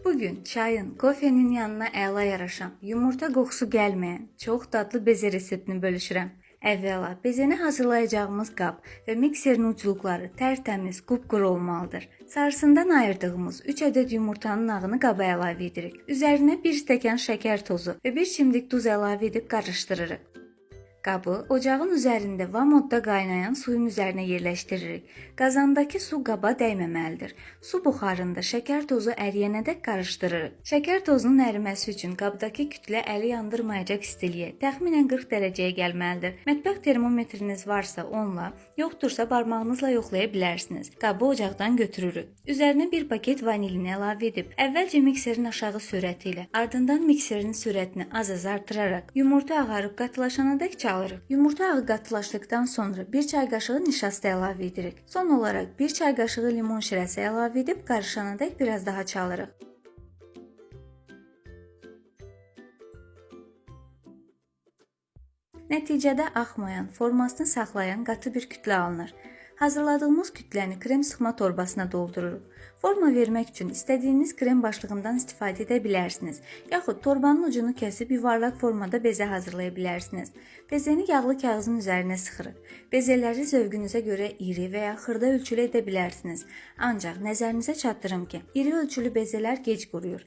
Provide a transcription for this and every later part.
Bugün çayın, kofenin yanına əla yaraşan, yumurta qoxusu gəlməyən, çox dadlı beze reseptini bölüşürəm. Əvvəla bezəni hazırlayacağımız qab və mikserin ucluqları tərtəmiz, qupquru olmalıdır. Sarısından ayırdığımız 3 ədəd yumurtanın ağını qaba əlavə edirik. Üzərinə 1 stəkan şəkər tozu və 1 çimdik duz əlavə edib qarışdırırıq. Qabı ocağın üzərində vamodda qaynayan suyun üzərinə yerləşdiririk. Qazandakı su qaba dəyməməlidir. Su buxarında şəkər tozu əriyənədək qarışdırırıq. Şəkər tozunun əriməsi üçün qabdakı kütlə əli yandırmayacaq istiliyə, təxminən 40 dərəcəyə gəlməlidir. Mətbəx termometriniz varsa onunla, yoxdursa barmağınızla yoxlaya bilərsiniz. Qabı ocaqdan götürürük. Üzərinə bir paket vanilini əlavə edib, əvvəlcə mikserin aşağı sürəti ilə, ardından mikserin sürətini az-az artıraraq, yumurta ağarıb qatılaşanadək çalırıq. Yumurta ağı qatılaşdıqdan sonra 1 çay qaşığı nişasta əlavə edirik. Son olaraq 1 çay qaşığı limon şirəsi əlavə edib qarışanadək biraz daha çalırıq. Nəticədə axmayan, formasını saxlayan qatı bir kütlə alınır. Hazırladığımız kütləni krem sıxma torbasına doldururuq. Forma vermək üçün istədiyiniz krem başlığından istifadə edə bilərsiniz. Yaxud torbanın ucunu kəsib yuvarlaq formada bezə hazırlaya bilərsiniz. Bezəni yağlı kağızın üzərinə sıxırıq. Bezələri zövqünüzə görə iri və ya xırda ölçülü edə bilərsiniz. Ancaq nəzərinizə çatdırım ki, iri ölçülü bezələr gec quruyur.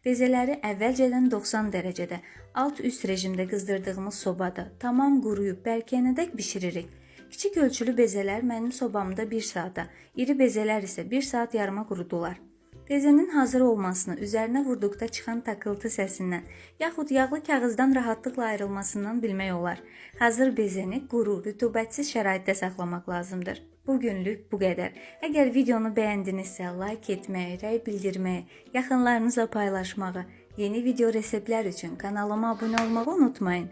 Bezələri əvvəlcədən 90 dərəcədə, alt-üst rejimdə qızdırdığımız sobada tamam quruyub bərkiyənədək bişiririk. Kiçik ölçülü bezələr mənim sobamda 1 saata, iri bezələr isə 1 saat yarıma qurudular. Bezenin hazır olmasını üzərinə vurduqda çıxan takıltı səsindən, yaxud yağlı kağızdan rahatlıqla ayrılmasından bilmək olar. Hazır bezəni quru, rütubətsiz şəraitdə saxlamaq lazımdır. Bugünlük bu qədər. Əgər videonu bəyəndinizsə, like etməyi, rəy bildirməyi, yaxınlarınızla paylaşmağı, yeni video reseptlər üçün kanalıma abunə olmağı unutmayın.